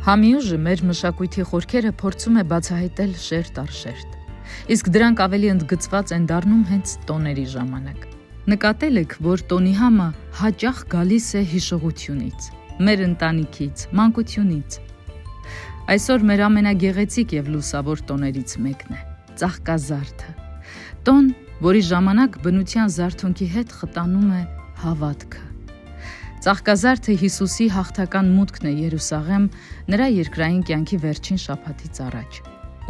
Համիուժը մեր մշակույթի խորքերը փորձում է բացահայտել շերտ առ շերտ, իսկ դրանք ավելի ընդգծված են դառնում հենց տոների ժամանակ։ Նկատել եք, որ տոնի համը հաճախ գալիս է հիշողությունից, մեր ընտանիքից, մանկությունից։ Այսօր մեր ամենագեղեցիկ եւ լուսավոր տոներից մեկն է ծաղկազարդը։ Տոն, որի ժամանակ բնության զարթոնքի հետ խտանում է հավատքը։ Ծաղկազարդը Հիսուսի հաղթական մուտքն է Երուսաղեմ նրա երկրային կյանքի վերջին շաբաթից առաջ։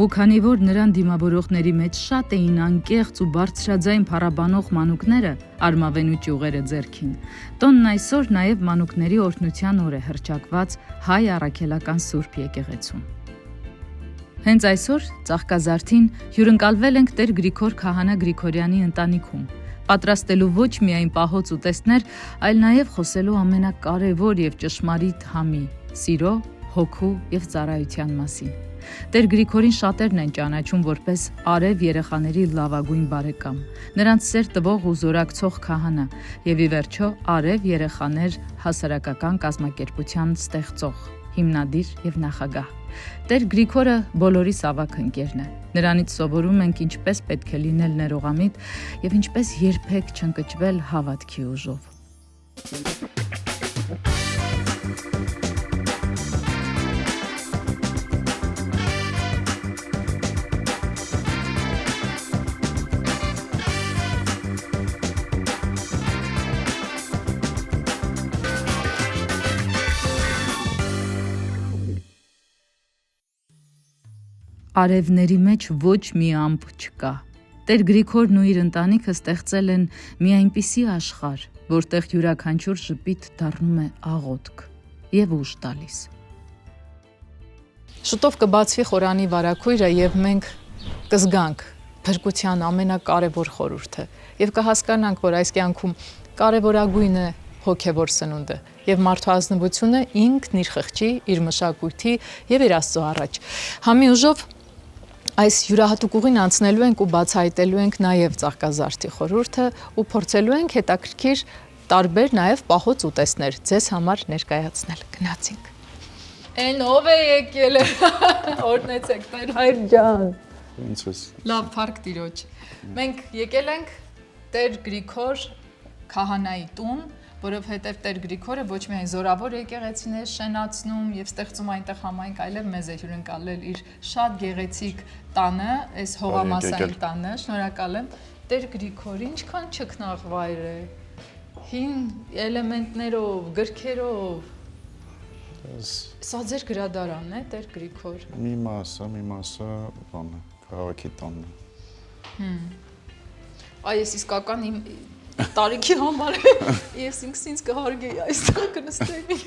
Ու քանի որ նրան դիմավորողների մեջ շատ էին անկեղծ ու բարձրաձայն փառաբանող մանուկները, արմավենու ճյուղերը ձեռքին, տոնն այսօր նաև մանուկների օրհնության օր է հռչակված հայ առաքելական Սուրբ եկեղեցում։ Հենց այսօր ծաղկազարդին հյուրընկալվել ենք Տեր Գրիգոր Քահանա Գրիգորյանի ընտանիքում, պատրաստելու ոչ միայն պահոց ուտեստներ, այլ նաև խոսելու ամենակարևոր եւ ճշմարիտ համի՝ սիրո, հոգու եւ ծառայության մասին։ Տեր Գրիգորին շատերն են ճանաչում որպես արև երեխաների լավագույն բարեկամ, նրանց սեր տվող ու զորակցող քահանա եւ ի վերջո արև երեխաներ հասարակական կազմակերպության ստեղծող, հիմնադիր եւ նախագահ։ Տեր Գրիգորը բոլորիս ավագ ընկերն է։ Նրանից սովորում ենք ինչպես պետք է լինել ներողամիտ եւ ինչպես երբեք չընկճվել հավատքի ուժով։ Արևների մեջ ոչ մի ամպ չկա։ Տեր Գրիգորն ու իր ընտանիքը ստեղծել են մի այնպիսի աշխարհ, որտեղ յուրաքանչյուր ժպիտ դառնում է աղոթք եւ ուժ տալիս։ Շուտով կբացվի խորանի վարագույրը եւ մենք կզգանք փրկության ամենակարևոր խորհուրդը եւ կհասկանանք, որ այս կյանքում կարևորագույնն է հոգևոր սնունդը եւ մարդու ազնվությունը ինքն իր խղճի, իր մշակույթի եւ իր Աստծո առաջ։ Համի ուժով այս յուրահատուկ ուղին անցնելու ենք ու բացահայտելու ենք նաև ծաղկազարդի խորհուրդը ու փորձելու ենք հետաքրքիր տարբեր նաև պահոց ուտեստներ ձեզ համար ներկայացնել։ Գնացինք։ Էն ով է եկել։ Օրհնեցեք Տեր հայր ջան։ Ոնց ես։ Լավ, փառք Տիրոջ։ Մենք եկել ենք Տեր Գրիգոր Քահանայի տուն, որովհետև Տեր Գրիգորը ոչ միայն զորավոր եկեղեցին է շենացնում եւ ստեղծում այնտեղ համայնք, այլև մեզ է հյուրընկալել իր շատ գեղեցիկ տանը, այս հողամասային տանը, շնորհակալ եմ։ Տեր Գրիգոր, ինչքան ճգնաղ վայր է։ Հին էլեմենտներով, գրքերով։ Սա ձեր գրադարանն է, Տեր Գրիգոր։ Մի մասը բանը, քաղաքի տանն է։ Այս իսկական իմ տարիքի համար ես ինքս կհարգեի այստեղ կնստեի։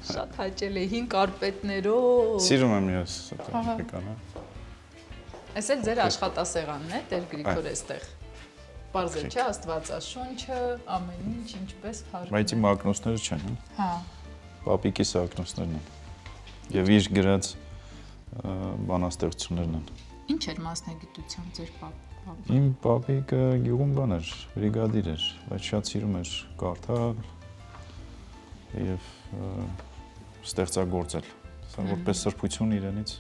Շատ հաճելի է հին կարպետներով։ Սիրում եմ ես տեխնիկան, հա։ Այս էլ ձեր աշխատասեղանն է, Տեր Գրիգոր էստեղ։ Պարզ է, չէ, Աստվածաշունչը, ամեն ինչ ինչպես փառվում է։ Բայց իմ ակնոցները չեն, հա։ Պապիկիս ակնոցներն են։ Եվ իր գրած բանաստեղծություններն են։ Ինչ էր մասնագիտության ձեր պապ։ Իմ պապիկը գյուղում բան էր, բրիգադիր էր, բայց շատ սիրում էր կարդալ եւ ստեղծագործել։ Սա որպես սրբություն իրենից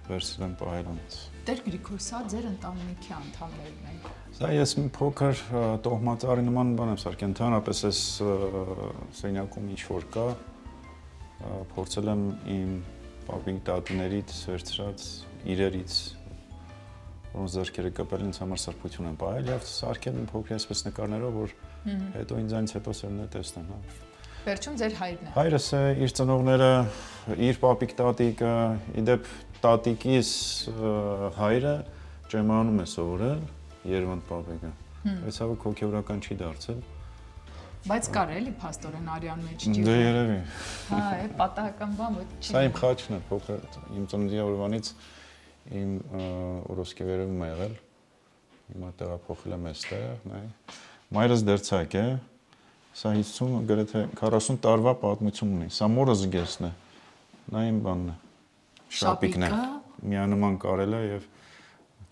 վերցրել եմ պահել ինձ։ Տեր Գրիգոր, սա ձեր ընտանիքի անդամներն են։ Սա ես մի փոքր տոհմածառի նման բան եմ սարքել, ընդհանրապես այս սենյակում ինչ որ կա, փորձել եմ իմ պապի տատուներից վերցրած իրերից որոնց ձեռքերը կպել ինձ համար սրբություն են պահել եւ սարքել եմ փոքր այսպես նկարներով, որ հետո ինձանից հետո սերն է տեսնեն, հա։ Վերջում ձեր հայրն է։ Հայրս է, իր ծնողները, իր պապիկ տատիկը, իդեպ տատիկիս հայրը ջեմանում է սովորել, Երևան պապիկը։ Բայց հավաք հոգեորական չի դարձել։ Բայց կար էլի փաստորեն արյան մեջ ջիղ։ Դե երևի։ Հա, է պատահական բան, որ չի։ Սա իմ խաչն է, փոքր իմ ծննդի օրվանից իմ օրոսկե վերևում է եղել, հիմա տեղափոխել եմ այստեղ, նայ։ Մայրս դերձակ է, սա 50 գրեթե 40 տարվա պատմություն ունի, սա մորը զգեսն է, նա իմ բանն է, շապիկն է, միանման կարել է եւ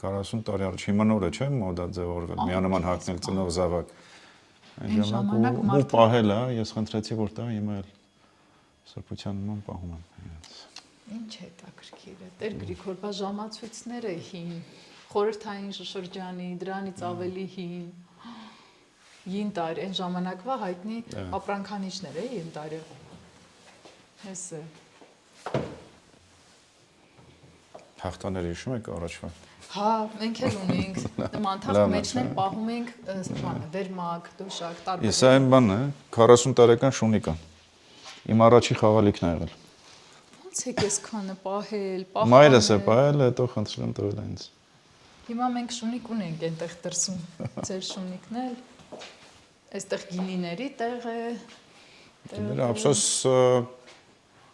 40 տարի առաջ, հիմա նոր է չէ մոդա ձևավորվել, միանման հագնել ծնող զավակ, այն ժամանակ ու պահել է, ես խնդրեցի որ տա հիմա էլ սրբության նման պահում եմ։ Ինչ է հետաքրքիր է։ Տեր Գրիգոր, բա ժամացույցները հին, խորհրդային շրջանի, դրանից ավելի հին տարի, այն ժամանակվա հայտնի ապրանքանիշներ է հին տարի։ Հես է։ Հաղթաները հիշում եք առաջվա։ Հա, մենք էլ ունենք, նման թաղ մեջն էլ պահում ենք վերմակ, դոշակ, տարբեր։ Իսկ այն բանն է, 40 տարեկան շունիկան։ Իմ առաջի խաղալիքն ա եղել։ Ոնց է քեսքանը պահել, Մայրս է պահել, հետո խնդրել եմ տվել ինձ։ Հիմա մենք շունիկ ունենք այնտեղ դրսում, ձեր շունիկն էլ, այստեղ գինիների տեղ է։ Գինիները ափսոս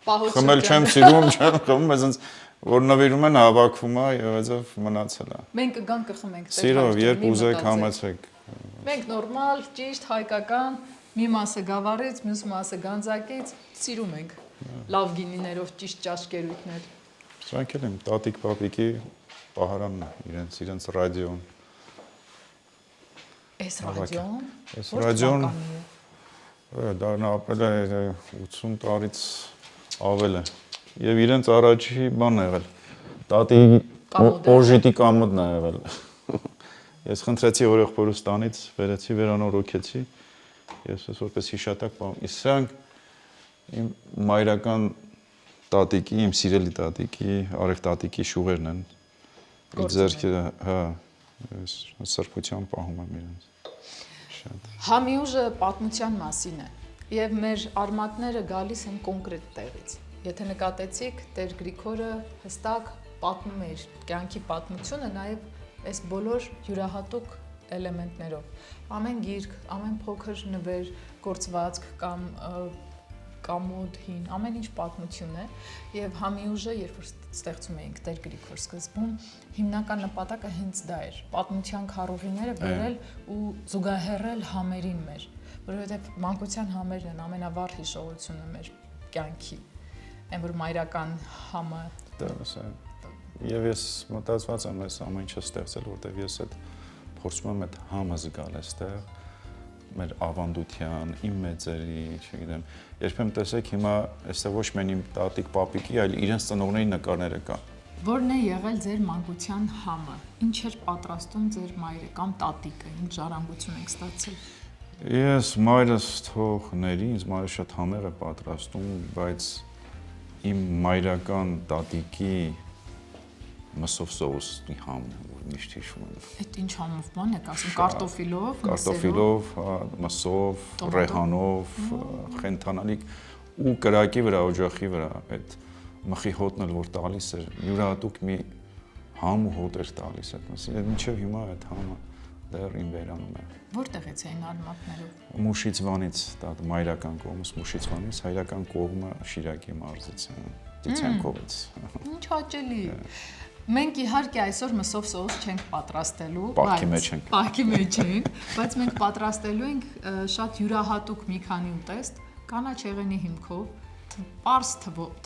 Պահոցը խմել չեմ սիրում, չեմ խմում, այսինքն որ նվիրում են հավաքվում է եւ այդով մնացել է։ Մենք կգանք կխմենք տեղ։ Սիրով, երբ ուզեք համեցեք։ Մենք նորմալ, ճիշտ հայկական, մի մասը գավառից, մյուս մասը գանձակից սիրում ենք։ Լավ գինիներով ճիշտ ճաշկերույթներ։ Սրանք էլ եմ տատիկ պապիկի պահարանն է, իրենց ռադիոն։ Էս ռադիոն։ Էս ռադիոն դա ապրել է 80 տարից ավել է։ Եվ իրենց առաջի բանն ա եղել։ Տատի օժիտի կամոդն ա եղել։ Ես խնդրեցի օրեղբորուս տանից, վերեցի, վերանորոգեցի։ Ես որպես հիշատակ պահում։ Իսկ սրանք իմ մայրական տատիկի, իմ սիրելի տատիկի, արև տատիկի շուղերն են։ Ձերքը, հա, սրբության պահում եմ իրենց։ Շատ։ Համիուժը պատմության մասին է, եւ մեր արմատները գալիս են կոնկրետ տեղից։ Եթե նկատեցիք, Տեր Գրիգորը հստակ պատմում էր կյանքի պատմությունը նաև այս բոլոր յուրահատուկ էլեմենտներով։ Ամեն գիրք, ամեն փոքր նվեր, գործվածք կամ կամոդ հին, ամեն ինչ պատմություն է եւ Համիուժը, երբ որ ստեղծում էինք Տեր Գրիգոր սկզբում, հիմնական նպատակը հենց դա էր՝ պատմության քառուղիները բերել ու զուգահեռել համերին մեր, որովհետեւ մանկության համերն են ամենավառ հիշողությունը մեր կյանքի։ Այն որ մայրական համը եւ ես մտածված եմ այս ամեն ինչը ստեղծել, որտեվ ես այդ փորձում եմ այդ համը զգալ այստեղ մեր ավանդության, իմ մեծերի, չգիտեմ, երբեմն տեսեք հիմա այստեղ ոչ միայն իմ տատիկ, պապիկի, այլ իրենց ծնողների նկարները կա։ Որն է եղել ձեր մանկության համը։ Ինչ էր պատրաստում ձեր մայրը կամ տատիկը, ինչ ժառանգություն եք ստացել։ Ես մայրս թողների, ինձ մայրը շատ համեղ է պատրաստում, բայց իմ մայրական տատիկի մսով սոուսի համն է, որ միշտ հիշում եմ։ Այդ ինչ համով բան եք ասում, կարտոֆիլով, կարտոֆիլով, մսով, ռեհանով, խենթանալիք ու կրակի վրա, օջախի վրա այդ մխի հոտն էլ որ տալիս էր, յուրահատուկ մի համ ու հոտ էր տալիս այդ մասին։ Մինչև հիմա այդ համը դեռ իմ վերանում է։ Որտեղից էին արմատներով։ Մուշից վանից, դա մայրական կողմից Մուշից վանից, հայրական կողմը Շիրակի մարզից, Տիցյանկովից։ Ինչ հաճելի։ Մենք իհարկե այսօր մսով սոուս չենք պատրաստելու, պահքի մեջ ենք, բայց մենք պատրաստելու ենք շատ յուրահատուկ մի քանի ուտեստ, կանաչ եղենի հիմքով, պարզ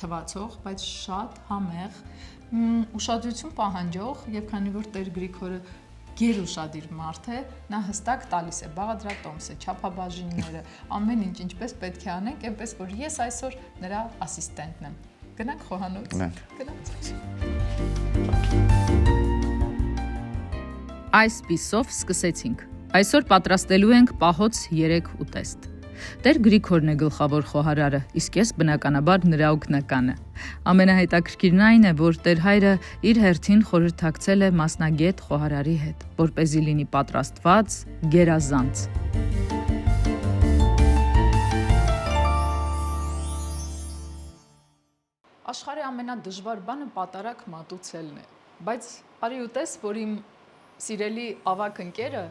թվացող, բայց շատ համեղ, ուշադրություն պահանջող, եւ քանի որ Տեր Գրիգորը գերուշադիր մարդ է, նա հստակ տալիս է բաղադրատոմսը, չափաբաժինները, ամեն ինչ ինչպես պետք է անենք, այնպես որ ես այսօր նրա ասիստենտն եմ։ Գնանք խոհանոց։ Այսպիսով սկսեցինք։ Այսօր պատրաստելու ենք պահոց 3 ուտեստ։ Տեր Գրիգորն է գլխավոր խոհարարը, իսկ ես բնականաբար նրա օգնականը։ Ամենահետաքրքիրն այն է, որ Տեր հայրը իր հերթին խորհրդակցել է մասնագետ խոհարարի հետ, որպեսզի լինի պատրաստված, գերազանց։ Աշխարհի ամենադժվար բանը պատարակ մատուցելն է, բայց արի ուտես, որ իմ սիրելի ավագ ընկերը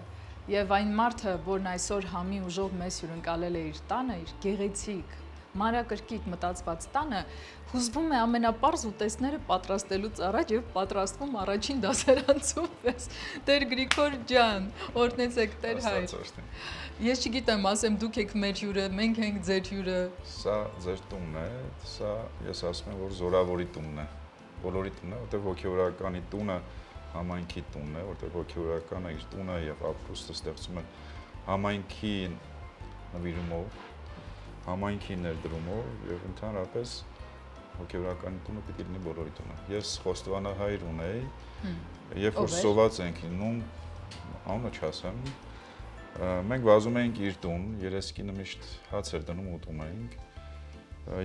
եւ այն մարդը, որն այսօր համի ուժով մեզ հյուրընկալել է իր տանը, իր գեղեցիկ, մանրակրկիտ մտածված տանը, հուզվում է ամենապարզ ուտեստները պատրաստելուց առաջ եւ պատրաստվում առաջին դասարանցում պես։ Տեր Գրիգոր ջան, օրհնեցեք Տեր հայր։ Ես չգիտեմ, ասեմ դուք եք մեր հյուրը, մենք ենք ձեր հյուրը։ Սա ձեր տունն է, սա ես ասում եմ, որ զորավորի տունն է։ Բոլորի տունն է, որտեղ ոգևորականի տունը համայնքի տունն է, որտեղ ոգևորականը իր տունը եւ ապրուստը ստեղծում են համայնքի նվիրումով համայնքի ներդրումով եւ ընդհանրապես հոգեվորական տունը պիտի լինի բոլորի տունը։ Ես խոստովանահայր ունեի, երբ որ սոված ենք լինում, անունը չասեմ, մենք վազում էինք իր տուն, երեսկինը միշտ հաց էր դնում ուտում էինք,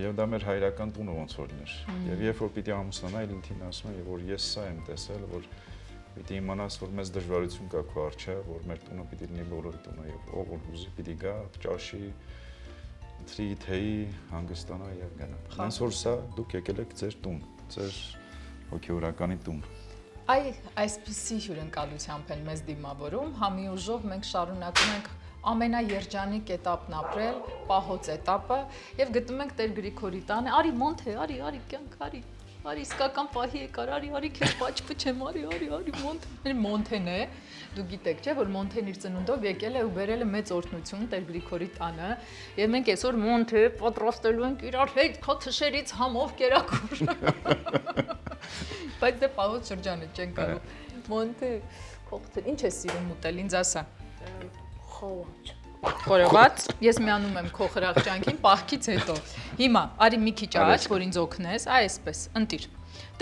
եւ դա մեր հայրական տունը ոնց որ լիներ։ Եվ երբ որ պիտի ամուսնանայի, ինքին ասում եմ, որ ես սա եմ տեսել, որ պիտի իմանաս, որ մեզ դժվարություն կա քո առջև, որ մեր տունը պիտի լինի բոլորի տունը եւ ով որ ուզի պիտի գա, ճաշի, թրի, թեյի, հանգստանա եւ գնա։ Հենց որ սա դուք եկել եք ձեր տուն, ձեր հոգեորականի տուն։ Այսպիսի հյուրընկալությամբ են մեզ դիմավորում, համի ուժով մենք շարունակում ենք ամենաերջանիկ этаպն ապրել, պահոց этаպը եւ գտնում ենք Տեր Գրիգորի տանը, արի մոնթե, արի կյանք, արի իսկական պահի եկար, արի քեզ պաչպչեմ, արի մոնթե, մոնթեն է, դու գիտեք չէ, որ մոնթեն իր ծնունդով եկել է ու բերել է մեծ օրհնություն Տեր Գրիգորի տանը եւ մենք այսօր մոնթե պատրաստելու ենք իրար հետ քո թշերից համով կերակուր։ Բայց դե պահոց շրջանը չեն կարող։ Մոնթե, կողքեր, ինչ ես սիրում ուտել, ինձ ասա։ Խորոված, ես միանում եմ քո խրախճանքին պահքից հետո։ Հիմա արի մի քիչ աճ, որ ինձ օգնես, այսպես, ընտիր։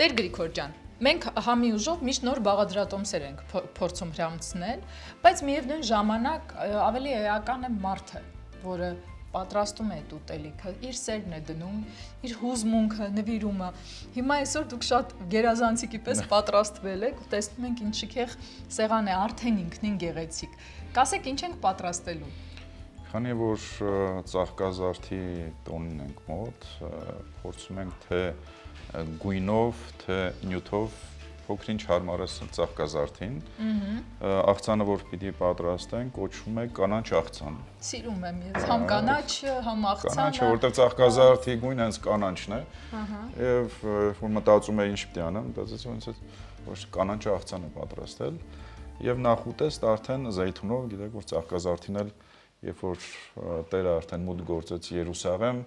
Տեր Գրիգոր ջան, մենք համի ուժով միշտ նոր բաղադրատոմսեր ենք փորձում հրամցնել, բայց միևնույն ժամանակ ավելի էական է մարդը, որը պատրաստում է այդ ուտելիքը, իր սերն է դնում, իր հուզմունքը, նվիրումը։ Հիմա այսօր դուք շատ գերազանցիկի պես պատրաստվել եք ու տեսնում ենք ինչ շքեղ սեղան է, արդեն ինքնին գեղեցիկ։ Կասեք ինչ ենք պատրաստելու։ Քանի որ ծաղկազարդի տոնին ենք մոտ, փորձում ենք թե գույնով, թե նյութով փոքրինչ հարմարես ծաղկազարդին։ Աղցանը, որ պիտի պատրաստենք, կոչվում է կանաչ աղցան։ Սիրում եմ ես, համ կանաչը, համ աղցանը։ Կանաչը, որտեղ ծաղկազարդի գույնը հենց կանաչն է։ Եվ որ մտածում եմ ինչ պիտի անեմ, մտածեցի ոնց է որ կանաչ աղցան է պատրաստել։ Եվ նախուտեստ արդեն զեյթունով, գիտեք, որ ծաղկազարդին էլ երբ որ Տերը արդեն մուտք գործեց Երուսաղեմ,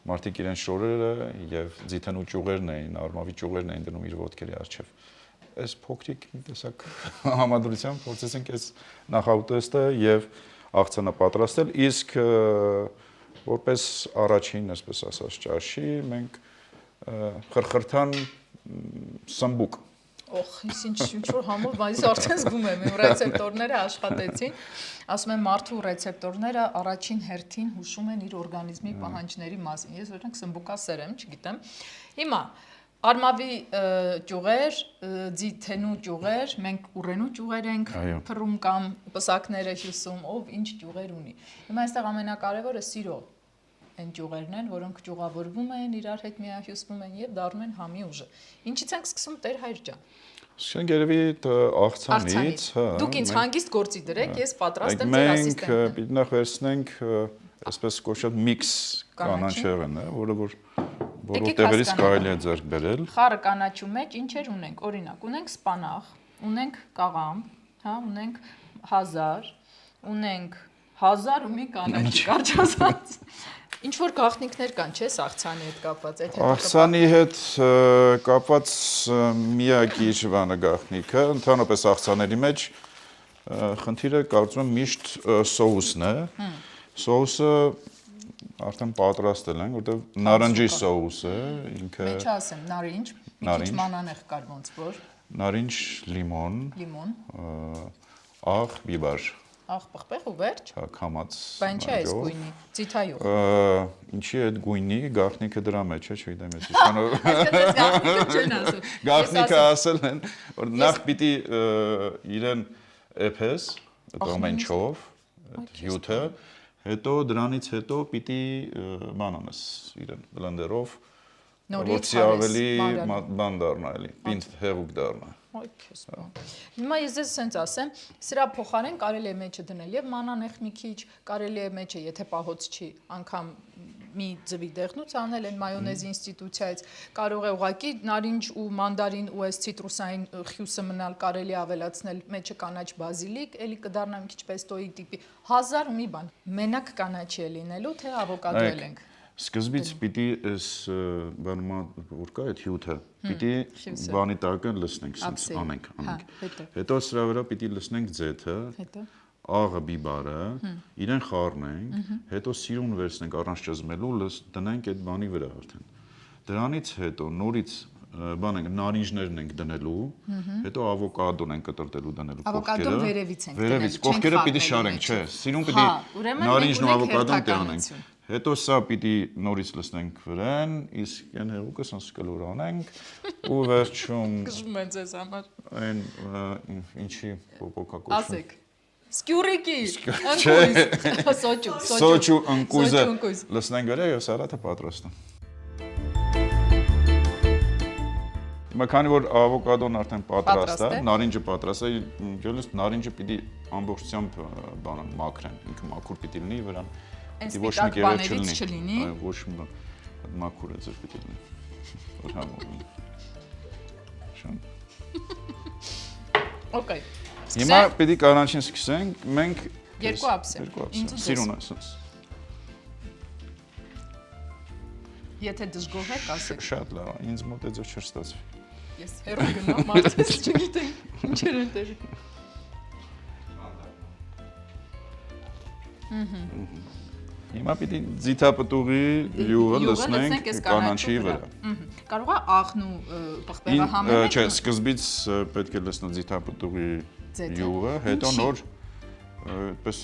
մարդիկ իրենց շորերը եւ ձիթենու ճյուղերն էին, արմավի ճյուղերն էին դնում իր ոտքերի առջև։ Այս փոքրիկ մի տեսակ համադրությամբ փորձեցինք այս նախաուտեստը եւ աղցանը պատրաստել, իսկ որպես առաջին, այսպես ասած, ճաշի մենք խրխրթան սմբուկ Օխ, ինչ որ համով, բայց արդեն զգում եմ, իմ ռեցեպտորները աշխատեցին, ասում եմ մարդու ռեցեպտորները առաջին հերթին հուշում են իր օրգանիզմի պահանջների մասին, ես օրինակ սմբուկասեր եմ, չգիտեմ, հիմա արմավի ճյուղեր, ձիթենու ճյուղեր, մենք ուռենու ճյուղեր ենք փռում կամ պսակները հյուսում, ով ինչ ճյուղեր ունի, հիմա այստեղ ամենակարևորը սիրո են ճյուղերն են, որոնք ճյուղավորվում են, իրար հետ միահյուսվում են եւ դառնում են համի ուժը։ Ինչից ենք սկսում Տեր հայր ջան։ Սկսենք երևի աղցանից, հա։ Դուք ինձ հանգիստ գործի դրեք, ես պատրաստ եմ ձեր ասիստենտը։ Մենք պիտի նախ վերցնենք այսպես կոչված միքս կանաչեղեն, որը որ բոլոր տեղերից կարելի է ձեռք բերել։ Խառը կանաչու մեջ ինչեր ունենք։ Օրինակ, ունենք սպանաղ, ունենք կաղամբ, հա, ունենք 1000, ունենք 1000 ու մի կանաչ կարճ ասած։ Ինչ որ գաղտնիքներ կան, չէ՞, աղցանի հետ կապված, այդ աղցանի հետ կապված միակի շվանը գաղտնիքը, ընդհանրապես աղցաների մեջ խնդիրը կարծում եմ միշտ սոուսն է։ Սոուսը արդեն պատրաստել են, որտեղ նարնջի սոուս է, ինքը Մեջ ասեմ, նարինջ, մի քիչ մանանեխ կար ոնց որ։ Նարինջ, լիմոն, աղ, բիբար։ Աղ, պղպեղ ու վերջ։ Հա, քամած։ Բայց ինչ է այս գույնի, ձիթայով։ Ինչի այդ գույնի, գաղտնիքը դրա մեջ է, չգիտեմ ես ինչքանով։ Այսպես գաղտնիքը չեն ասում։ Գաղտնիքը ասել են, որ նախ պիտի իրեն էփես, դոմենչով, հյութը, հետո դրանից հետո պիտի բան անես իրեն բլենդերով, որցի ավելի բան դառնա էլի, պինդ հեղուկ դառնա։ Այ քեզ բան։ Հիմա ես ձեզ ասենց ասեմ, սրա փոխարեն կարելի է մեջը դնել եւ մանանեխ մի քիչ, կարելի է մեջը, եթե պահոց չի, անգամ մի ձվի դեղնուց անել են մայոնեզի ինստիտուցիայից, կարող է ուղղակի նարինջ ու մանդարին ու այս ցիտրուսային խյուսը մնալ, կարելի ավելացնել մեջը կանաչ բազիլիկ, էլի կդառնա մի քիչ պեստոյի տիպի 1000 ու մի բան։ Մենակ կանաչի է լինելու, թե ավոկադո ենք։ Սկզբից պիտի այս բանումա որ կա այդ հյութը, պիտի բանի տակը լցնենք, սենց անենք։ Հետո սրա վրա պիտի լցնենք ձեթը, աղը բիբարը, իրեն խառնենք, հետո սիրուն վերցնենք առանց ճզմելու, դնենք այդ բանի վրա արդեն։ Դրանից հետո նորից բանենք նարինջներն ենք դնելու, հետո ավոկադոն ենք կտրտելու դնելու կողքերը։ Ավոկադոն վերևից ենք դնելու։ Վերևից կողքերը պիտի շարենք, չէ, սիրուն պիտի նարինջն ու ավոկադոն տանենք։ Հետո սա պիտի նորից լցնենք վրան, իսկ այն հեղուկը սանց կլորանենք ու վերջում Կժում են ձեզ համար։ այն ինչի պոպոկա կոչվում։ Ասեք։ Սկյուրիկի, ընկույզ, Սոճու ընկույզը լցնենք վրա եւ սալատը պատրաստ է։ Քանի որ ավոկադոն արդեն պատրաստ է, նարինջը պատրաստ է, ջոլես նարինջը պիտի ամբողջությամբ բանան մաքրեն, ինքը մաքուր պիտի լինի վրան։ Ոչ մի կերեչ չլինի։ Այո, ոչ մի մաքուր է ձեր պիտի լինի։ Որ համոզում։ Շան։ Okay։ Հիմա պիտի կանաչին սկսենք, մենք երկու ափսեր։ Սիրուն ասած։ Եթե դժգոհ եք, ասեք։ Շատ լավ, ինձ մոտ է ձեր չստացվի։ Ես հերո գնամ, մարդպես չգիտեմ, ինչեր են տեղի։ Հիմա պիտի ձիթապտուղի յուղը լցնենք կանաչի վրա։ Կարող է աղն ու պղպեղը համենենք։ Չէ, սկզբից պետք է լցնել ձիթապտուղի յուղը, հետո նոր այդպես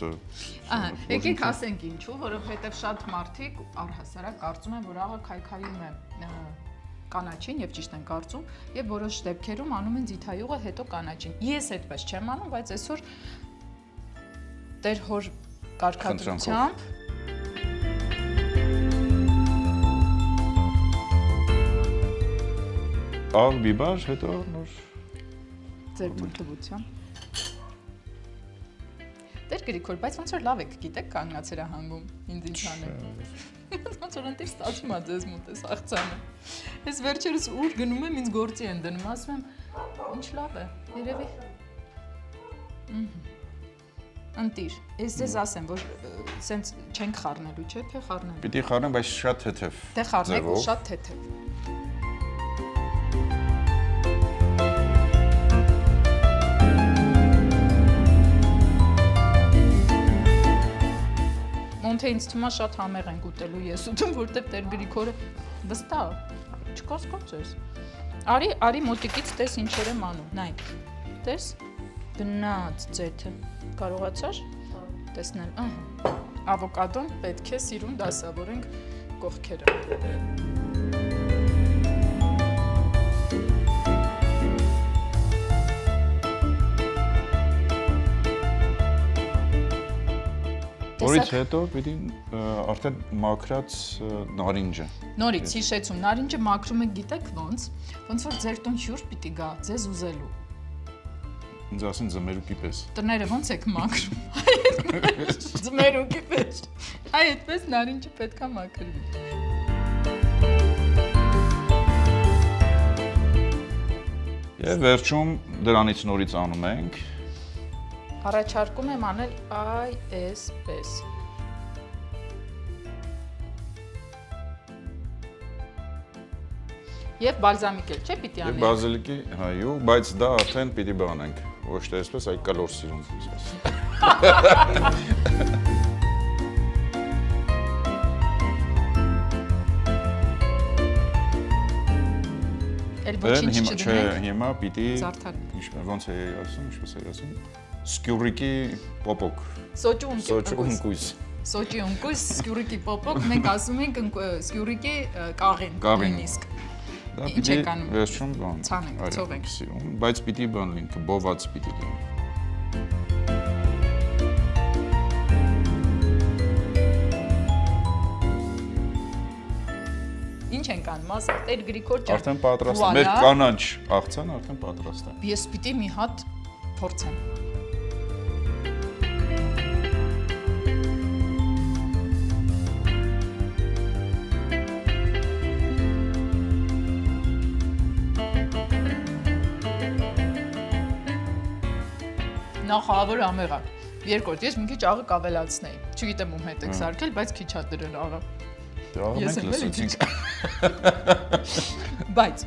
եկեք ասենք ինչու, որովհետև շատ մարդիկ առհասարակ կարծում են, որ աղը քայքայում է կանաչին եւ ճիշտ են կարծում եւ որոշ դեպքերում անում են ձիթայուղը հետո կանաչին։ Ես այդպես չեմ անում, բայց այսօր տեր հոր կարգադրությամբ աղ բիբար, հետո նոր ձեր թույլտվությամբ Տեր Գրիգոր, բայց ոնց որ լավ եք, գիտեք կանգնացերա հանգում ինձ ինչ անել։ Ոնց որ ընտիր ստացվում է ձեզ մոտ էս աղցանը։ Ես վերջերս ուր գնում եմ ինձ գործի են դնում, ասում եմ, ինչ լավ է, երևի։ Ընտիր, ես ձեզ ասեմ, որ սենց չենք խառնելու, չէ՞, թե խառնելու։ Պիտի խառնենք, բայց շատ թեթև։ Դե խառնեք ու շատ թեթև։ Մոնթե ինձ թվում է շատ համեղ ենք ուտելու ես ուտում, որտեղ Տեր Գրիգորը վստահ չկասկածես։ Արի մոտիկից տես ինչեր եմ անում, նայ։ Տես գնաց ձեթը։ Կարողացար տեսնել, ահա։ Ավոկադոն պետք է սիրուն դասավորենք կողքերը։ Որից հետո պիտի արդեն մաքրած նարինջը։ Նորից հիշեցում, նարինջը մաքրում եք գիտեք ոնց որ ձեր տուն հյուր պիտի գա, ձեզ ուզելու։ Ինձ ասեն ձմերուկի պես։ Տները ոնց եք մաքրում։ Ձմերուկի պես։ Այդպես նարինջը պետքա մաքրվի։ Եվ վերջում դրանից նորից անում ենք Առաջարկում եմ անել այսպես։ Եվ բալզամիկ էլ չէ պիտի անենք։ Եվ բազիլիկի հայու, բայց դա արդեն պիտի բանենք, ոչ թե այսպես, այլ կալոր սիրուն այսպես։ Էլ ոչինչ չդնենք։ Չէ, հիմա պիտի զարդարենք։ Ոնց է ասում, ինչպես է ասում, սկյուրիկի պոպոկ։ Սոճու ընկույզ։ Սոճի ընկույզ, սկյուրիկի պոպոկ, մենք ասում ենք սկյուրիկի կաղին, նույնիսկ։ Դա պիտի վերջում բան։ Ցանենք, ցողենք։ Բայց պիտի բան լինի, բոված պիտի լինի։ Ինչ ենք անում, ասեք, Տեր Գրիգոր ջան։ Արդեն պատրաստ է։ Մեր կանաչ աղցանը արդեն պատրաստ է։ Ես պիտի մի հատ փորձեմ։ Նախ աղը ամեղ է։ Երկրորդ, ես մի քիչ աղը կավելացնեի։ Չգիտեմ ում հետ եք սարքել, բայց քիչ է դրել աղը։ Ես եմ լսեցինք։ Բայց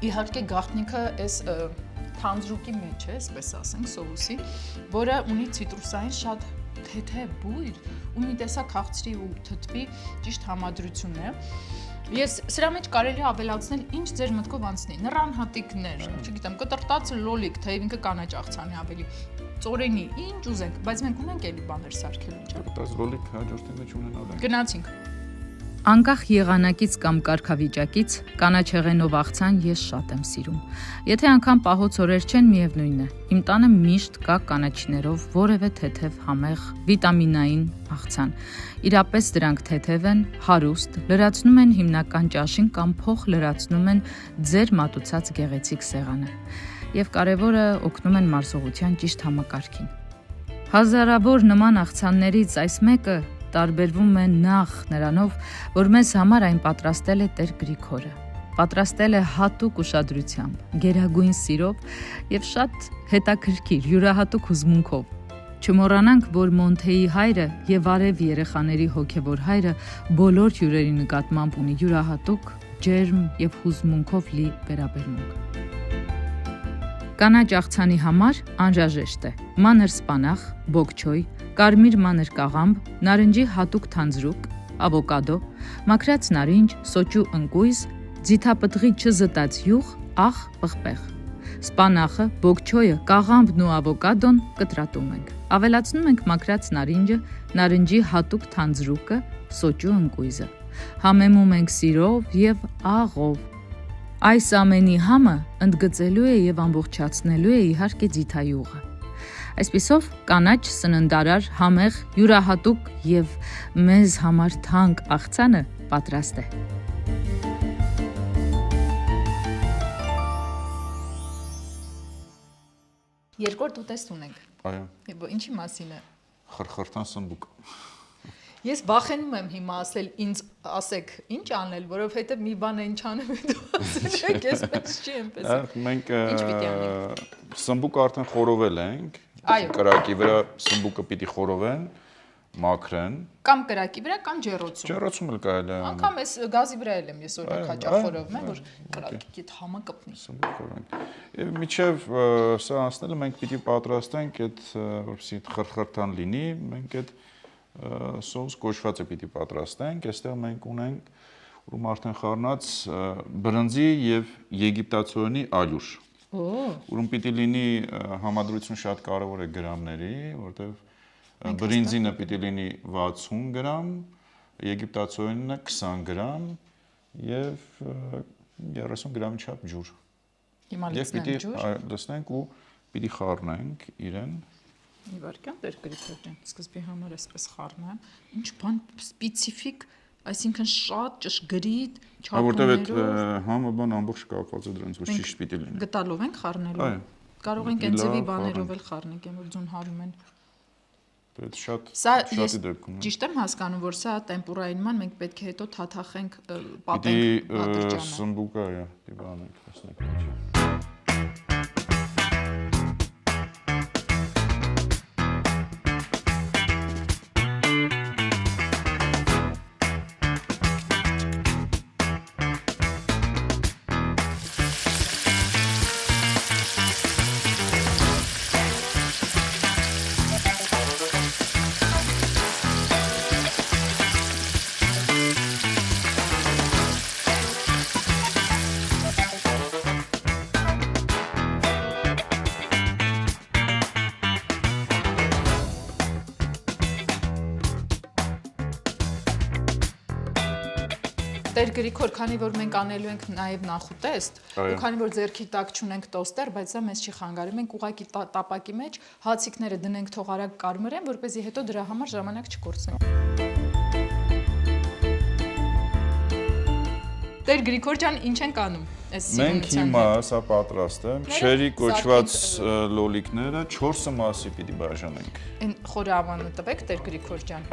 իհարկե գաղտնիքը էս թանձրուկի մեջ է, այսպես ասենք, սոուսի, որը ունի ցիտրուսային շատ թեթև բույր ու մի տեսակ քաղցրի ու թթվի ճիշտ համադրությունն է։ Ես սրա մեջ կարելի է ավելացնել ինչ ձեր մտքով անցնի, նռան հատիկներ, չգիտեմ, կտրտած լոլիկ, թեև ինքը կանաչ աղցանի ավելի, ծորենի, ինչ ուզենք, բայց մենք ունենք էլի բաներ սարքելու, չէ՞։ Կտրտած լոլիկ հաջորդի մեջ ունենալ ենք։ Գնացինք։ Անկախ եղանակից կամ կարգավիճակից կանաչեղենով աղցան ես շատ եմ սիրում։ Եթե անգամ պահոց օրեր չեն, միևնույն է։ Իմ տանը միշտ կա կանաչիներով որևէ թեթև համեղ վիտամինային աղցան։ Իրապես դրանք թեթև են, հարուստ, լրացնում են հիմնական ճաշին կամ փոխ լրացնում են ձեր մատուցած գեղեցիկ սեղանը։ Եվ կարևորը օգնում են մարսողության ճիշտ համակարգին։ Հազարավոր նման աղցաններից այս մեկը տարբերվում է նախ նրանով, որ մեզ համար այն պատրաստել է Տեր Գրիգորը։ Պատրաստել է հատուկ ուշադրությամբ, գերագույն սիրով եւ շատ հետաքրքիր, յուրահատուկ հուզմունքով։ Չմոռանանք, որ Մոնթեի հայրը եւ Արև երեխաների հոգեվոր հայրը բոլոր հյուրերի նկատմամբ ունի յուրահատուկ, ջերմ եւ հուզմունքով լի վերաբերմունք։ Կանաչ աղցանի համար անհրաժեշտ է մանր սպանախ, բոկչոյ, կարմիր մանր կաղամբ, նարնջի հատուկ թանձրուկ, ավոկադո, մաքրած նարինջ, սոճու ընկույզ, ձիթապտղի չզտած յուղ, աղ, պղպեղ։ Սպանախը, բոկչոյը, կաղամբն ու ավոկադոն կտրատում ենք։ Ավելացնում ենք մաքրած նարինջը, նարնջի հատուկ թանձրուկը, սոճու ընկույզը։ Համեմում ենք սիրով եւ աղով։ Այս ամենի համը ընդգծելու է եւ ամբողջացնելու է իհարկե ձիթայուղը։ Այսպիսով կանաչ սննդարար համեղ յուրահատուկ եւ մեզ համար թանկ աղցանը պատրաստ է։ Երկրորդ ուտեստ ունենք։ Այո։ Եվ ինչի մասին է։ Խրխրտան սմբուկ։ Ես վախենում եմ հիմա ասել ինձ ասեք ինչ անել, որովհետև մի բան ինչ անեմ հետո ասել եք, այսպես չի այնպես։ Մենք Ինչ պիտի անենք։ սմբուկը արդեն խորովել ենք։ Այո։ Կրակի վրա սմբուկը պիտի խորովեն, մաքրեն։ Կամ կրակի վրա, կամ ջեռոցում։ Ջեռոցում էլ կարելի է։ Անկամ այս գազի վրա էլ եմ ես օրինակ հաճախ խորովում եմ, որ կրակի այդ համը կպնի։ Սմբուկ խորովենք։ Եվ միջև սա անցնելը մենք պիտի պատրաստենք այդ որպեսզի խրխրտան լինի, մենք այդ սոուս կոչվածը պիտի պատրաստենք, այստեղ մենք ունենք ուրում արդեն խառնած բրնձի եւ եգիպտացորենի ալյուր։ Ուրում պիտի լինի համադրություն շատ կարևոր է գրամների, որտեղ բրինձինը պիտի լինի 60 գրամ, եգիպտացորենը 20 գրամ եւ 30 գրամի չափ ջուր։ Հիմա լցնենք ջուր։ Լցնենք ու պիտի խառնենք իրեն։ Մի վարքյան Տեր Գրիգոր ջան, սկզբի համար էսպես խառնեմ։ Ինչ բան սպეციფიկ, այսինքն շատ ճշգրիտ չափումներով։ Որտեղ այդ համը բան ամբողջ կապված է դրանից, որ ճիշտ պիտի լինի։ Գտալով ենք խառնելու։ Այո։ Կարող ենք այն ձևի բաներով էլ խառնենք, որ ձուն հարում են։ Դա շատ շատի դեպքում։ Ճիշտ եմ հասկանում, որ սա տեմպուրայինման մենք պետք է հետո թաթախենք, պատենք Պիտի պատրճանը։ սմբուկը, այո, պիտի բանենք, տեսնենք։ Տեր Գրիգոր, քանի որ մենք անելու ենք նաև նախուտեստ, ու քանի որ ձեռքի տակ չունենք տոստեր, բայց սա մեզ չի խանգարում, մենք ուղղակի տապակի մեջ հացիկները դնենք թող արագ կարմրեն, որպեսզի հետո դրա համար ժամանակ չկորցնենք։ Տեր Գրիգոր ջան, ինչ ենք անում այս Մենք հիմա սա պատրաստ է, չերի կոչված լոլիկները 4 մասի պիտի բաժանենք։ Այն խորը ավանը տվեք Տեր Գրիգոր ջան։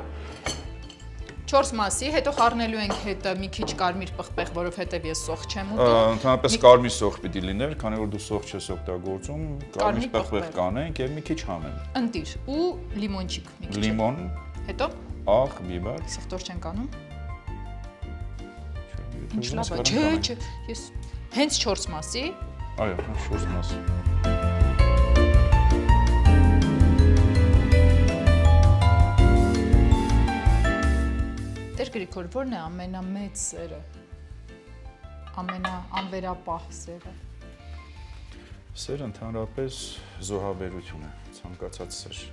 4 մասի, հետո խառնելու ենք հետը մի քիչ կարմիր պղպեղ, որովհետև ես սոխ չեմ ուտում։ Ընդհանրապես կարմիր սոխ պիտի լիներ, քանի որ դու սոխ չես օգտագործում, կարմիր պղպեղ կանենք եւ մի քիչ հանենք։ Ընտիր ու լիմոնչիկ մի քիչ։ Լիմոն, հետո աղ, բիբար։ Սխտոր չենք անում։ Ինչ լավ է, չէ, ես հենց 4 մասի։ Այո, 4 մաս։ Տեր Գրիգոր, ո՞րն է ամենամեծ սերը, ամենաանվերապահ սերը։ Սերը ընդհանրապես զոհաբերություն է, ցանկացած սեր։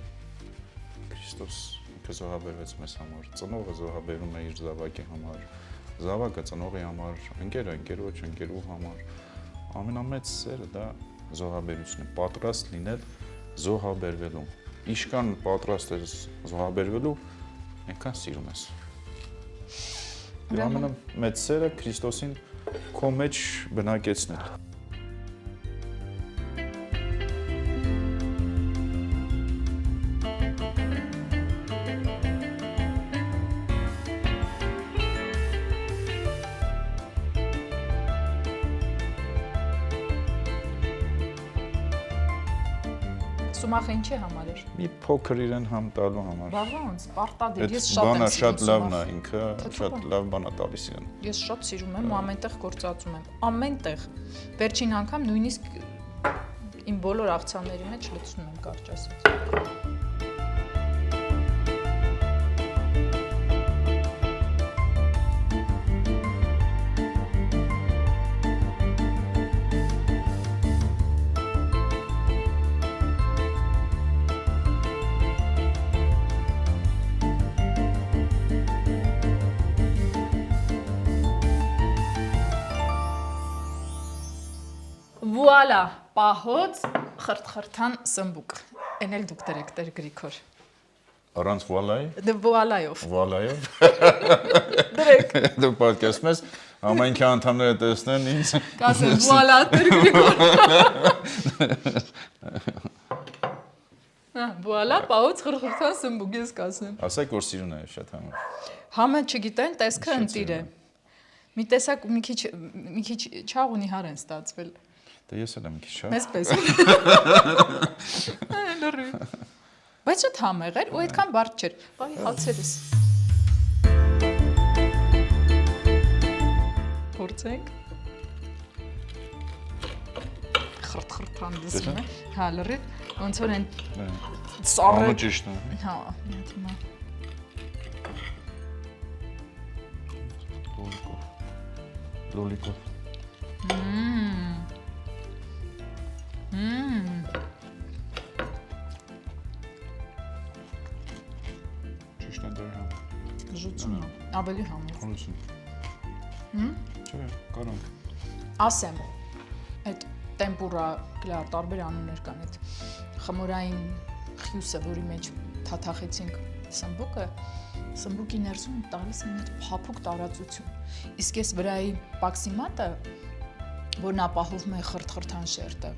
Քրիստոս ինքը զոհաբերվեց մեզ համար, ծնողը զոհաբերում է իր զավակի համար, զավակը ծնողի համար, ընկերը ընկերոջ, ընկերու համար։ Ամենամեծ սերը դա զոհաբերությունն է, պատրաստ լինել զոհաբերվելու։ Ինչքան պատրաստ ես զոհաբերվելու, այնքան սիրում ես։ Եվ ամենամեծ սերը Քրիստոսին քո մեջ բնակեցնել։ Սումախը ինչի համար էր։ Մի փոքր իրեն համ տալու համար։ Բա ոնց, պարտադիր, ես Բանը շատ եմ շատ լավն է, սիրում ինքը շատ լավ բան է տալիս իրեն։ Ես շատ սիրում եմ ու ամենտեղ գործածում եմ, ամենտեղ։ Վերջին անգամ նույնիսկ իմ բոլոր աղցանների մեջ լցնում եմ կարճ ասած։ Վուալա, պահոց խրթխրթան սմբուկ։ Էն էլ դուք դրեք Տեր Գրիգոր։ Առանց վուալայի։ Դե վուալայով։ Վուալայով։ Դրեք։ Դու պատկերացնում ես, ամենքի անդամները տեսնեն ինձ։ Կասեմ վուալա Տեր Գրիգոր։ Վուալա, պահոց խրթխրթան սմբուկ, ես կասեմ։ Ասեք, որ սիրուն է շատ համար։ Համը չգիտեն, տեսքը ընտիր է։ Մի տեսակ մի քիչ չաղ ու նիհար են ստացվել։ Դե ես էլ եմ քիչ շատ։ Մեզ պես։ Լրի։ Բայց շատ համեղ էր ու այդքան բարդ չէր։ Բայ հացերս։ Փորձենք։ Խրթխրթան դասում է։ Հա, լրի։ Ոնց որ են սառը։ Ամը ճիշտ է։ Հա, մի հատ հիմա։ Լոլիկով։ Ճիշտ է դեր համ։ Ժուծում է, ավելի համեղ։ Խորություն։ Չէ, կարող։ Ասեմ, այդ տեմպուրա գլա տարբեր անուններ կան այդ խմորային խյուսը, որի մեջ թաթախեցինք սմբուկը, սմբուկի ներսում տալիս են այդ փափուկ տարածություն։ Իսկ այս վրայի պաքսիմատը, որն ապահովում է խրթխրթան շերտը,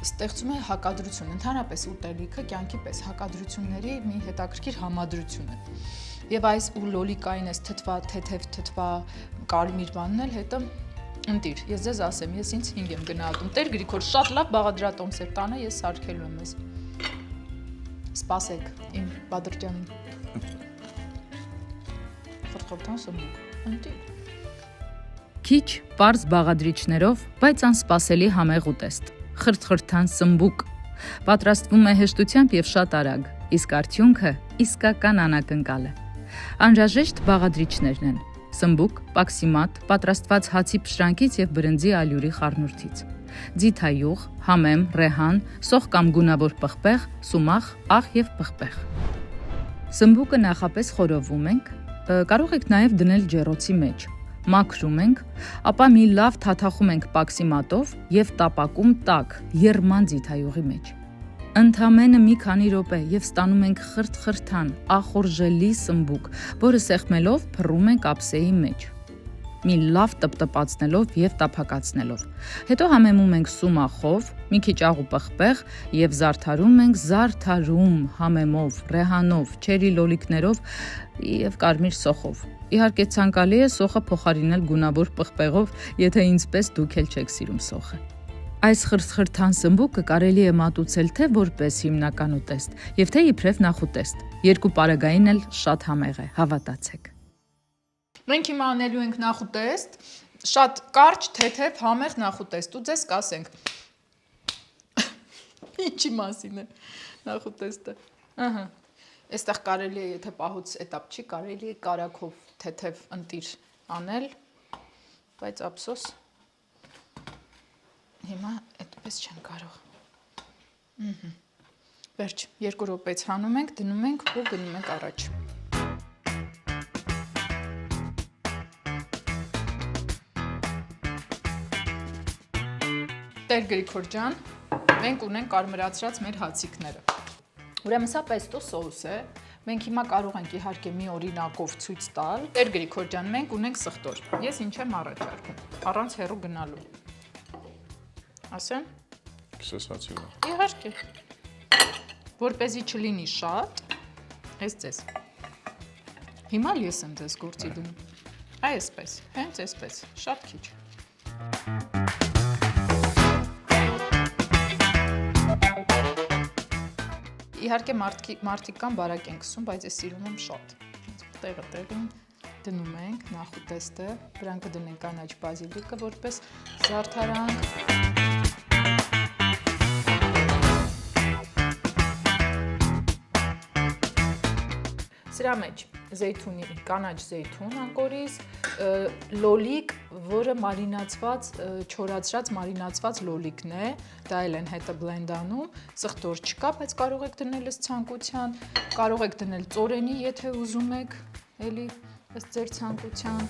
ստեղծում է հակադրություն, ընդհանրապես ուտելիքը կյանքի պես հակադրությունների մի հետաքրքիր համադրություն է։ Եվ այս ու լոլիկային այս թթվա, թեթև կարմիր բանն էլ հետը ընտիր։ Ես ձեզ ասեմ, ես ինձ 5 եմ գնահատում։ Տեր Գրիգոր շատ լավ բաղադրատոմսեր տանը, ես սարքելու եմ ես։ Սպասեք իմ Բադրջանին։ Խրթխրթան սմբուկ, ընտիր։ Քիչ պարզ բաղադրիչներով, բայց անսպասելի համեղ ուտեստ։ Խրթխրթան սմբուկ պատրաստվում է հեշտությամբ եւ շատ արագ, իսկ արդյունքը իսկական անակնկալ է։ Անհրաժեշտ բաղադրիչներն են. սմբուկ, պաքսիմատ, պատրաստված հացի փշրանքից եւ բրնձի ալյուրի խառնուրդից, ձիթայուղ, համեմ, ռեհան, սոխ կամ գունավոր պղպեղ, սումախ, աղ եւ պղպեղ։ Սմբուկը նախապես խորովում ենք, կարող եք նաեւ դնել ջեռոցի մեջ։ Մաքրում ենք, ապա մի լավ թաթախում ենք պաքսիմատով եւ տապակում տաք եռման ձիթայուղի մեջ։ Ընդամենը մի քանի րոպե եւ ստանում ենք խրթխրթան, ախորժելի սմբուկ, որը սեղմելով փռում ենք ափսեի մեջ։ Մի լավ տպտպացնելով եւ տափակացնելով։ Հետո համեմում ենք սումախով, մի քիչ աղ ու պղպեղ եւ զարդարում համեմով, ռեհանով, չերի լոլիկներով եւ կարմիր սոխով։ Իհարկե ցանկալի է սոխը փոխարինել գունավոր պղպեղով, եթե ինձպես դուք էլ չեք սիրում սոխը։ Այս խրթխրթան սմբուկը կարելի է մատուցել թե որպես հիմնական ուտեստ, եւ թե իբրև նախուտեստ։ Երկու պարագային էլ շատ համեղ է, հավատացեք։ Մենք հիմա անելու ենք նախուտեստ, շատ կարճ, թեթև, համեղ նախուտեստ ու ձեզ կասենք։ Ինչի մասին է նախուտեստը։ Ահա։ Այստեղ կարելի է, եթե պահոց էտապ չի, կարելի է կարագով թեթև ընտիր անել, բայց ափսոս հիմա այդպես չեն կարող։ Վերջ, 2 րոպեից հանում ենք, դնում ենք ու գնում ենք առաջ։ Տեր Գրիգոր ջան, մենք ունենք կարմրացրած մեր հացիկները։ Ուրեմն սա պեստո սոուս է, մենք հիմա կարող ենք իհարկե մի օրինակով ցույց տալ։ Տեր Գրիգոր ջան, մենք ունենք սխտոր։ Ես ինչ եմ առաջարկում, առանց հեռու գնալու։ Ասեմ։ Քսես հացի վրա։ Իհարկե։ Որպեսզի չլինի շատ, այսպես։ Հիմա ես եմ ձեզ գործի դնում։ Այսպես, հենց այսպես, շատ քիչ։ Իհարկե մարդիկ կան բարակ են քսում, բայց ես սիրում եմ շատ։ Տեղը տեղին դնում ենք նախուտեստը, վրան կդնենք կանաչ բազիլիկը որպես զարդարանք։ Սրա մեջ զեյթունի, կանաչ զեյթուն անկորիզ, լոլիկ, որը մարինացված, չորացրած մարինացված լոլիկն է, դա էլ են հետը բլենդ անում, սխտոր չկա, բայց կարող եք դնել ըստ ցանկության, կարող եք դնել ծորենի, եթե ուզում եք, էլի ըստ ձեր ցանկության։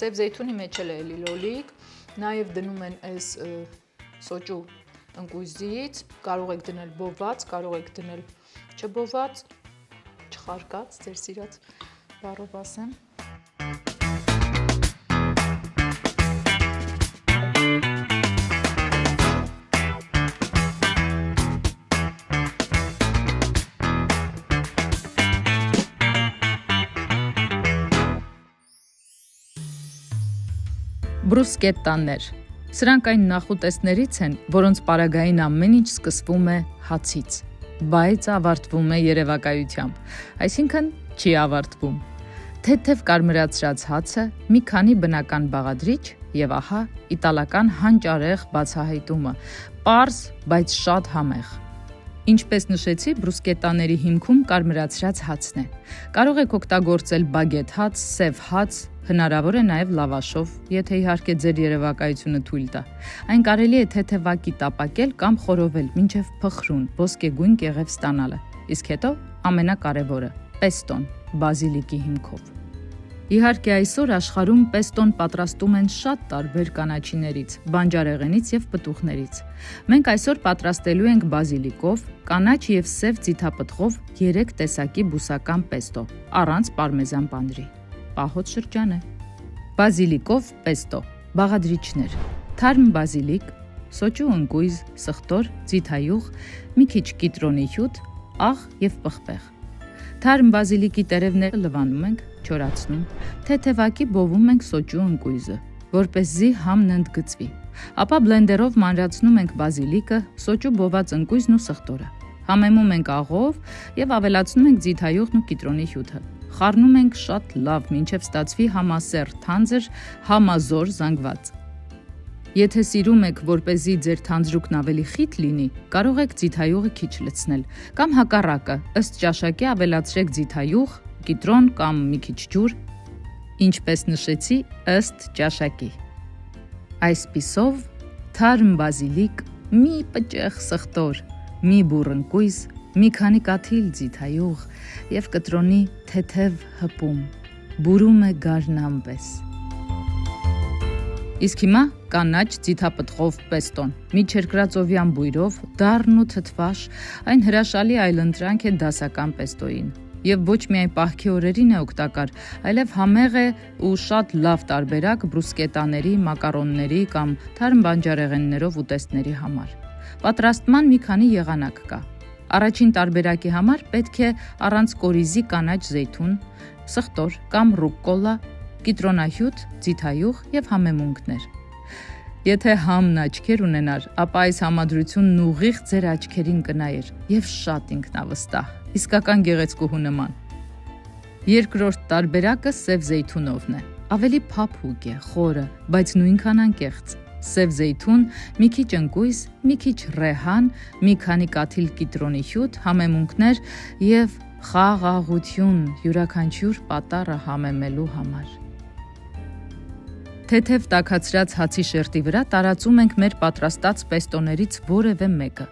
Սև զեյթունի մեջ էլ է էլի լոլիկ, նաև դնում են այս սոճու ընկույզից, կարող եք դնել բոված, կարող եք դնել չբոված, չխարկած, ձեր սիրած բառով ասեմ։ Բրուսկետտաներ։ Սրանք այն նախուտեստներից են, որոնց պարագային ամեն ինչ սկսվում է հացից, բայց ավարտվում է երևակայությամբ, այսինքն չի ավարտվում։ Թեթև կարմրացրած հացը, մի քանի բնական բաղադրիչ եւ ահա իտալական հանճարեղ բացահայտումը, պարզ, բայց շատ համեղ։ Ինչպես նշեցի, բրուսկետաների հիմքում կարմրացրած հացն է։ Կարող եք օգտագործել բագետ հաց, սև հաց, հնարավոր է նաև լավաշով, եթե իհարկե ձեր երևակայությունը թույլ տա։ Այն կարելի է թեթևակի տապակել կամ խորովել մինչև փխրուն, ոսկեգույն կեղև ստանալը։ Իսկ հետո ամենակարևորը՝ պեստոն, բազիլիկի հիմքով։ Իհարկե այսօր աշխարհում պեստոն պատրաստում են շատ տարբեր կանաչիներից, բանջարեղենից եւ պտուղներից։ Մենք այսօր պատրաստելու ենք բազիլիկով, կանաչ եւ սև ձիթապտղով 3 տեսակի բուսական պեստո, առանց պարմեզան պանրի։ Պահոց շրջան է։ Բազիլիկով պեստո։ Բաղադրիչներ՝ թարմ բազիլիկ, սոճու ընկույզ, սխտոր, ձիթայուղ, մի քիչ կիտրոնի հյութ, աղ եւ պղպեղ։ Թարմ բազիլիկի տերևները լվանում ենք, չորացնում, թեթևակի բովում ենք սոճու ընկույզը, որպեսզի համն ընդգծվի։ Ապա բլենդերով մանրացնում ենք բազիլիկը, սոճու բոված ընկույզն ու սխտորը։ Համեմում ենք աղով եւ ավելացնում ենք ձիթայուղն ու կիտրոնի հյութը։ Խառնում ենք շատ լավ, մինչև ստացվի համասեռ, թանձր, համազոր զանգված։ Եթե սիրում եք, որպեսզի ձեր թանձրուկն ավելի խիտ լինի, կարող եք ձիթայուղը քիչ լցնել, կամ հակառակը, ըստ ճաշակի ավելացրեք ձիթայուղ, կիտրոն կամ մի քիչ ջուր, ինչպես նշեցի, ըստ ճաշակի։ Այսպիսով, թարմ բազիլիկ, մի պճեղ սխտոր, մի բուռ ընկույզ, մի քանի կաթիլ ձիթայուղ եւ կտրոնի թեթև հպում, բուրում է գարնան պես։ Իսկ հիմա կանաչ ձիթապտղով պեստոն, միջերկրածովյան բույրով, դառն ու թթվաշ, այն հրաշալի այլընտրանք է դասական պեստոյին։ Եվ ոչ միայն պահքի օրերին է օգտակար, այլև համեղ է ու շատ լավ տարբերակ բրուսկետաների, մակարոնների կամ թարմ բանջարեղեններով ուտեստների համար։ Պատրաստման մի քանի եղանակ կա։ Առաջին տարբերակի համար պետք է առանց կորիզի կանաչ զեյթուն, սխտոր կամ ռուկկոլա, կիտրոնահյութ, ձիթայուղ եւ համեմունքներ։ Եթե համն աչքեր ունենար, ապա այս համադրությունն ուղիղ ձեր աչքերին կնայեր եւ շատ ինքնավստահ, իսկական գեղեցկուհու նման։ Երկրորդ տարբերակը սև զեյթունովն է։ ավելի փափուկ է, խորը, բայց նույնքան անկեղծ։ Սև զեյթուն, մի քիչ ընկույզ, մի քիչ ռեհան, մի քանի կաթիլ կիտրոնի հյութ, համեմունքներ եւ խաղաղություն յուրաքանչյուր պատառը համեմելու համար։ Թեթև տաքացրած հացի շերտի վրա տարածում ենք մեր պատրաստած պեստոներից որևէ մեկը։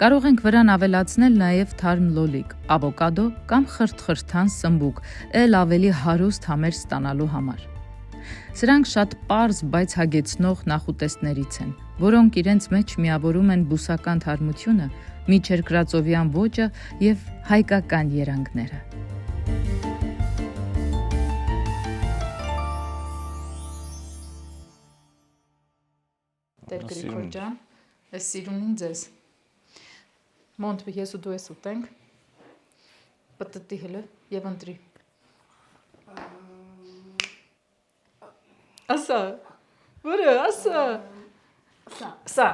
Կարող ենք վրան ավելացնել նաև թարմ լոլիկ, ավոկադո կամ խրթխրթան սմբուկ, ել ավելի հարուստ համեր ստանալու համար։ Սրանք շատ պարզ, բայց հագեցնող նախուտեստներից են, որոնք իրենց մեջ միավորում են բուսական թարմությունը, միջերկրածովյան ոճը եւ հայկական երանգները։ Տեր Գրիգոր ջան, ես սիրունին ձեզ։ Մոնտ ես ու դու ես ուտենք։ Պտտի հլը եւ ընտրի։ Ասա։ Որը ասա։ Սա։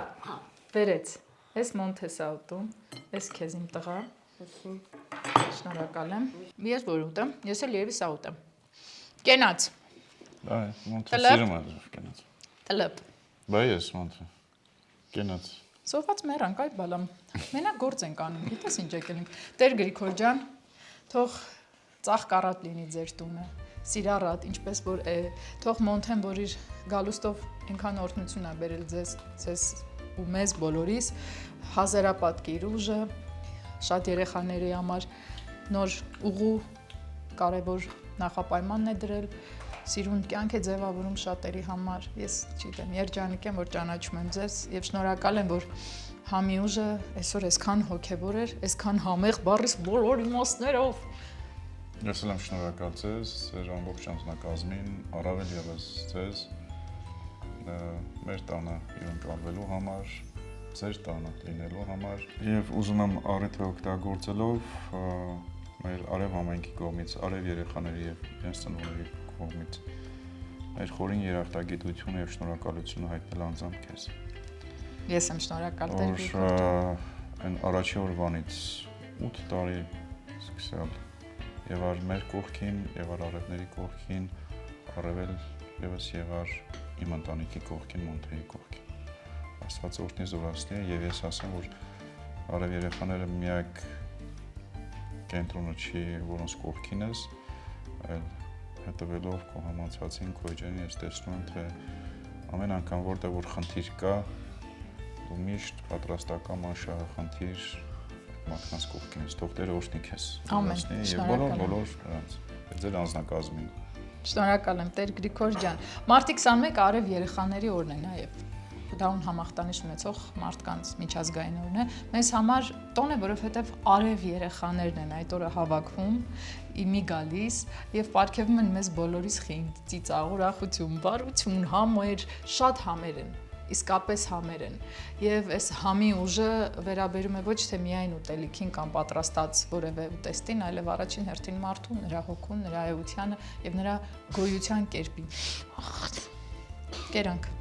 Վերեց։ Ես մոնտ ես ուտում։ Ես քեզ իմ տղա։ Շնորհակալ եմ։ Ես որ ուտեմ, ես էլ երևի սա ուտեմ։ Կենաց։ Դա է, մոնտը սիրում եմ կենաց։ Տլապ։ Բայ ես մոնտը։ Կենաց։ Սոված մերանք այդ բալամ։ Մենակ գործ ենք անում, գիտես ինչ եկել ենք։ Տեր Գրիգոր ջան, թող ծաղկառատ լինի ձեր տունը, սիրառատ, ինչպես որ է, թող մոնթեն, որ իր գալուստով ինքան օրհնություն ա բերել ձեզ ու մեզ բոլորիս, հազարապատկիր ուժը, շատ երեխաների համար նոր ուղու կարևոր նախապայմանն է դրել, սիրուն կյանք է ձևավորում շատերի համար, ես չգիտեմ, երջանիկ եմ, որ ճանաչում եմ ձեզ եւ շնորհակալ եմ, որ համի ուժը այսօր այսքան հոգեվոր էր, այսքան համեղ բառից բոլոր իմաստներով։ Ես էլ եմ շնորհակալ ձեզ, ձեր ամբողջ անձնակազմին, առավել ևս ձեզ, մեր տանը հյուրընկալվելու համար, ձեր տանը լինելու համար եւ ուզում եմ առիթը օգտագործելով մեր արև համայնքի կողմից, արև երեխաների եւ իրենց ծնողների կողմից մեր խորին երախտագիտությունը եւ շնորհակալությունը հայտնել անձամբ քեզ։ Ես եմ շնորհակալ Տեր Գրիգոր ջան։ Այն առաջի օրվանից 8 տարի սկսել եղար մեր կողքին, եղար արևների կողքին, առավել ևս եղար իմ ընտանիքի կողքին, Մոնթեի կողքին։ Աստված օրհնի զորացնի եւ ես ասեմ, որ արև երեխաները միակ կենտրոնը չի, որոնց կողքին ես, այլ հետևելով քո համացածին, քո էջերին ես տեսնում եմ, թե ամեն անգամ որտեղ որ խնդիր կա, դու միշտ պատրաստական շահախնդիր մարդկանց կողքին ես, թող Տերը օրհնի քեզ։ Ամեն։ Եվ բոլոր նրանց, ձեր անձնակազմին։ Շնորհակալ եմ Տեր Գրիգոր ջան։ Մարտի 21 արև երեխաների օրն է նաև։ Դա համախտանիշ ունեցող մարդկանց միջազգային օրն է։ Մեզ համար տոն է, որովհետև արև երեխաներն են այդ օրը հավաքվում, իմի գալիս եւ պարգևում են մեզ բոլորիս խինդ, ծիծաղ, ուրախություն, բարություն, համեր, շատ համեր են, իսկապես համեր են։ Եվ այս համի ուժը վերաբերում է ոչ թե միայն ուտելիքին կամ պատրաստած որևէ ուտեստին, այլև առաջին հերթին մարդուն, նրա հոգուն, նրա էությանը եւ նրա գոյության կերպին։ Կերանք։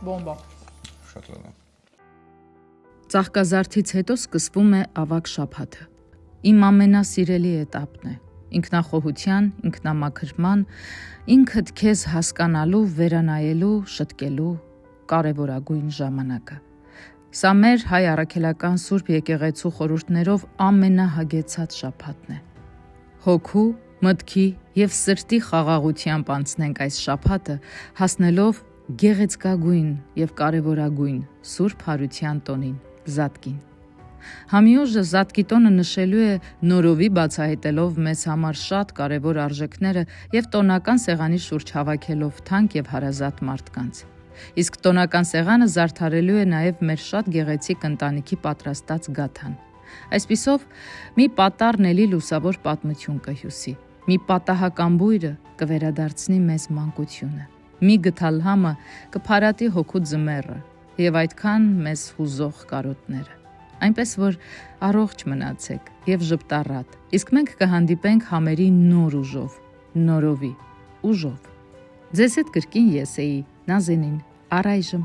Բոմբա։ Շատ լավ։ Ծաղկազարդից հետո սկսվում է ավագ շաբաթը։ Իմ ամենասիրելի էտապն է։ Ինքնախոհության, ինքնամաքրման, ինքդ քեզ հասկանալու, վերանայելու, շտկելու կարևորագույն ժամանակը։ Սա մեր հայ առաքելական Սուրբ եկեղեցու խորհուրդներով ամենահագեցած շաբաթն է։ Հոգու, մտքի եւ սրտի խաղաղությամբ անցնենք այս շաբաթը, հասնելով գեղեցկագույն եւ կարևորագույն Սուրբ Հարության տոնին, Զատկին։ Համիուժը Զատկի տոնը նշելու է նորովի բացահայտելով մեզ համար շատ կարևոր արժեքները եւ տոնական սեղանի շուրջ հավաքելով թանկ եւ հարազատ մարդկանց։ Իսկ տոնական սեղանը զարդարելու է նաեւ մեր շատ գեղեցիկ ընտանիքի պատրաստած գաթան։ Այսպիսով, մի պատառնելի լուսավոր պատմություն կհյուսի, մի պատահական բույրը կվերադարձնի մեզ մանկությունը, մի գթալ համը կփարատի հոգու ձմեռը եւ այդքան մեզ հուզող կարոտները։ Այնպես որ առողջ մնացեք եւ ժպտառատ, իսկ մենք կհանդիպենք համերի նոր ուժով, նորովի ուժով։ Ձեզ հետ կրկին ես էի, Նազենին, առայժմ